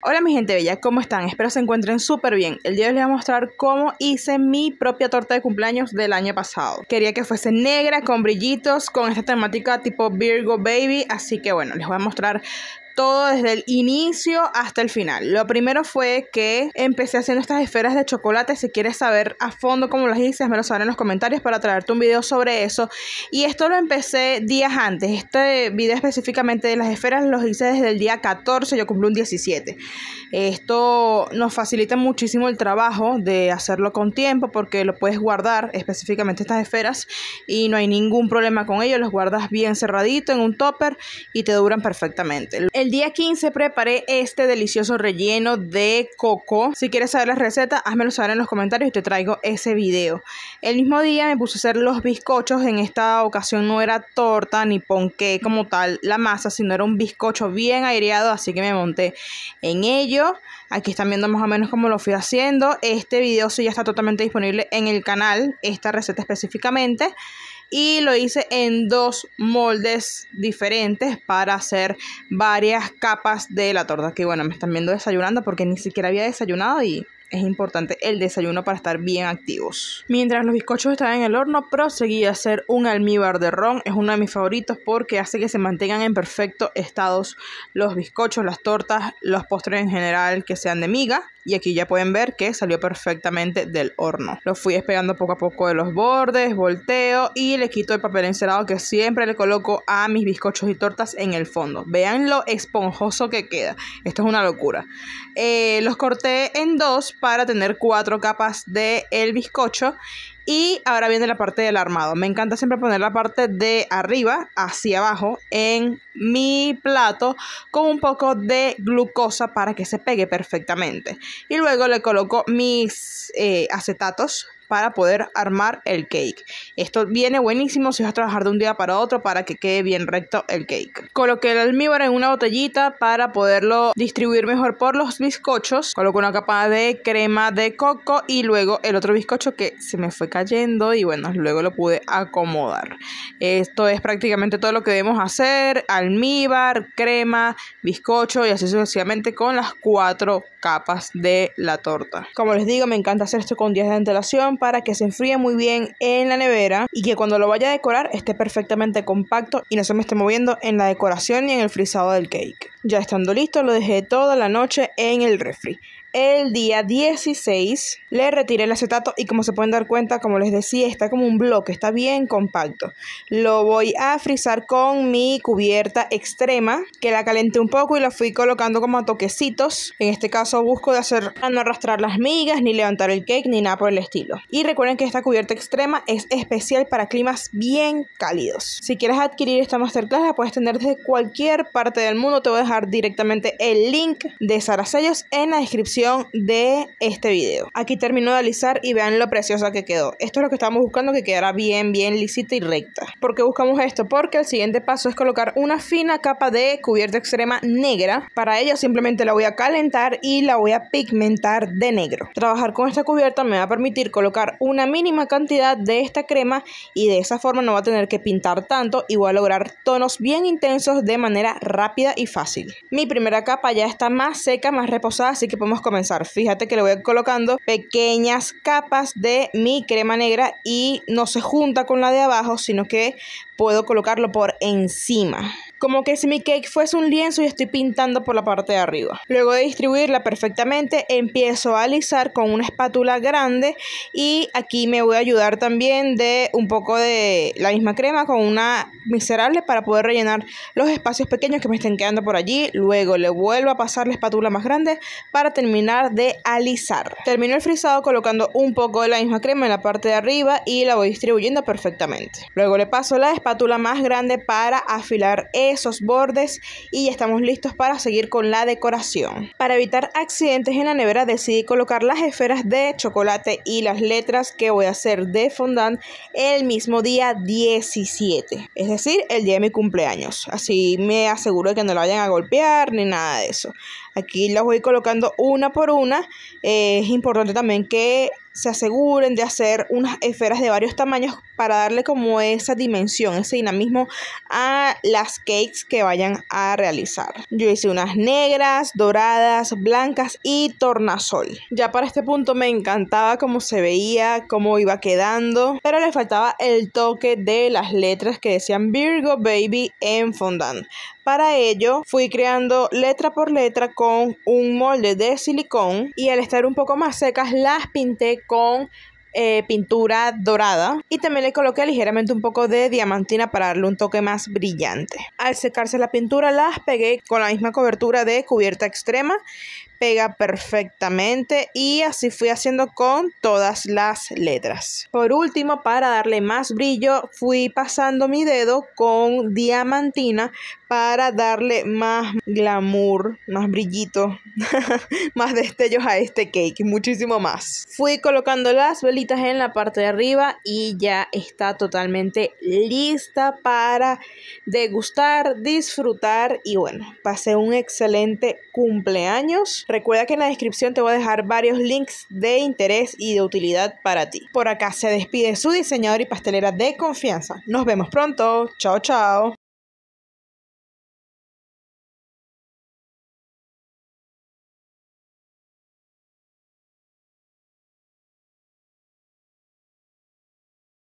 Hola mi gente bella, ¿cómo están? Espero se encuentren súper bien. El día de hoy les voy a mostrar cómo hice mi propia torta de cumpleaños del año pasado. Quería que fuese negra, con brillitos, con esta temática tipo Virgo Baby. Así que bueno, les voy a mostrar todo desde el inicio hasta el final. Lo primero fue que empecé haciendo estas esferas de chocolate. Si quieres saber a fondo cómo las hice, me lo saben en los comentarios para traerte un video sobre eso. Y esto lo empecé días antes. Este video específicamente de las esferas los hice desde el día 14, yo cumplí un 17. Esto nos facilita muchísimo el trabajo de hacerlo con tiempo porque lo puedes guardar, específicamente estas esferas, y no hay ningún problema con ello. Los guardas bien cerradito en un topper y te duran perfectamente. El día 15 preparé este delicioso relleno de coco. Si quieres saber la receta, házmelo saber en los comentarios y te traigo ese video. El mismo día me puse a hacer los bizcochos. En esta ocasión no era torta ni ponqué como tal la masa, sino era un bizcocho bien aireado, así que me monté en ello. Aquí están viendo más o menos cómo lo fui haciendo. Este video sí ya está totalmente disponible en el canal, esta receta específicamente. Y lo hice en dos moldes diferentes para hacer varias capas de la torta. Que bueno, me están viendo desayunando porque ni siquiera había desayunado y es importante el desayuno para estar bien activos. Mientras los bizcochos estaban en el horno, proseguí a hacer un almíbar de ron. Es uno de mis favoritos porque hace que se mantengan en perfecto estado los bizcochos, las tortas, los postres en general que sean de miga. Y aquí ya pueden ver que salió perfectamente del horno. Lo fui despegando poco a poco de los bordes, volteo y le quito el papel encerado que siempre le coloco a mis bizcochos y tortas en el fondo. Vean lo esponjoso que queda. Esto es una locura. Los corté en dos para tener 4 capas del bizcocho. Y ahora viene la parte del armado. Me encanta siempre poner la parte de arriba hacia abajo en mi plato con un poco de glucosa para que se pegue perfectamente. Y luego le coloco mis acetatos para poder armar el cake. Esto viene buenísimo si vas a trabajar de un día para otro para que quede bien recto el cake. Coloqué el almíbar en una botellita para poderlo distribuir mejor por los bizcochos. Coloco una capa de crema de coco y luego el otro bizcocho que se me fue cayendo y bueno, luego lo pude acomodar. Esto es prácticamente todo lo que debemos hacer: almíbar, crema, bizcocho y así sucesivamente con las 4 capas de la torta. Como les digo, me encanta hacer esto con días de antelación para que se enfríe muy bien en la nevera y que cuando lo vaya a decorar esté perfectamente compacto y no se me esté moviendo en la decoración ni en el frisado del cake. Ya estando listo, lo dejé toda la noche en el refri. El día 16 le retiré el acetato y como se pueden dar cuenta, como les decía, está como un bloque, está bien compacto. Lo voy a frizar con mi cubierta extrema, que la calenté un poco y la fui colocando como a toquecitos. En este caso busco de hacer para no arrastrar las migas, ni levantar el cake, ni nada por el estilo. Y recuerden que esta cubierta extrema es especial para climas bien cálidos. Si quieres adquirir esta masterclass, la puedes tener desde cualquier parte del mundo. Te voy a dejar directamente el link de Sara Sellos en la descripción de este video. Aquí termino de alisar y vean lo preciosa que quedó. Esto es lo que estábamos buscando, que quedara bien lisita y recta. ¿Por qué buscamos esto? Porque el siguiente paso es colocar una fina capa de cubierta extrema negra. Para ello simplemente la voy a calentar y la voy a pigmentar de negro. Trabajar con esta cubierta me va a permitir colocar una mínima cantidad de esta crema y de esa forma no va a tener que pintar tanto y voy a lograr tonos bien intensos de manera rápida y fácil. Mi primera capa ya está más seca, más reposada, así que podemos comenzar. Fíjate que le voy colocando pequeñas capas de mi crema negra y no se junta con la de abajo, sino que puedo colocarlo por encima. Como que si mi cake fuese un lienzo y estoy pintando por la parte de arriba. Luego de distribuirla perfectamente, empiezo a alisar con una espátula grande y aquí me voy a ayudar también de un poco de la misma crema con una miserable para poder rellenar los espacios pequeños que me estén quedando por allí. Luego le vuelvo a pasar la espátula más grande para terminar de alisar. Termino el frisado colocando un poco de la misma crema en la parte de arriba y la voy distribuyendo perfectamente. Luego le paso la espátula más grande para afilar esos bordes y ya estamos listos para seguir con la decoración. Para evitar accidentes en la nevera decidí colocar las esferas de chocolate y las letras que voy a hacer de fondant el mismo día 17, es decir, el día de mi cumpleaños. Así me aseguro de que no la vayan a golpear ni nada de eso. Aquí las voy colocando una por una. Es importante también que se aseguren de hacer unas esferas de varios tamaños para darle como esa dimensión, ese dinamismo a las cakes que vayan a realizar. Yo hice unas negras, doradas, blancas y tornasol. Ya para este punto me encantaba cómo se veía, cómo iba quedando, pero le faltaba el toque de las letras que decían Virgo Baby en fondant. Para ello fui creando letra por letra con un molde de silicón y al estar un poco más secas las pinté con pintura dorada y también le coloqué ligeramente un poco de diamantina para darle un toque más brillante. Al secarse la pintura las pegué con la misma cobertura de cubierta extrema, pega perfectamente y así fui haciendo con todas las letras. Por último, para darle más brillo, fui pasando mi dedo con diamantina para darle más glamour, más brillito, más destellos a este cake, muchísimo más. Fui colocando las velitas en la parte de arriba y ya está totalmente lista para degustar, disfrutar y bueno, pasé un excelente cumpleaños. Recuerda que en la descripción te voy a dejar varios links de interés y de utilidad para ti. Por acá se despide su diseñadora y pastelera de confianza. Nos vemos pronto. Chao, chao.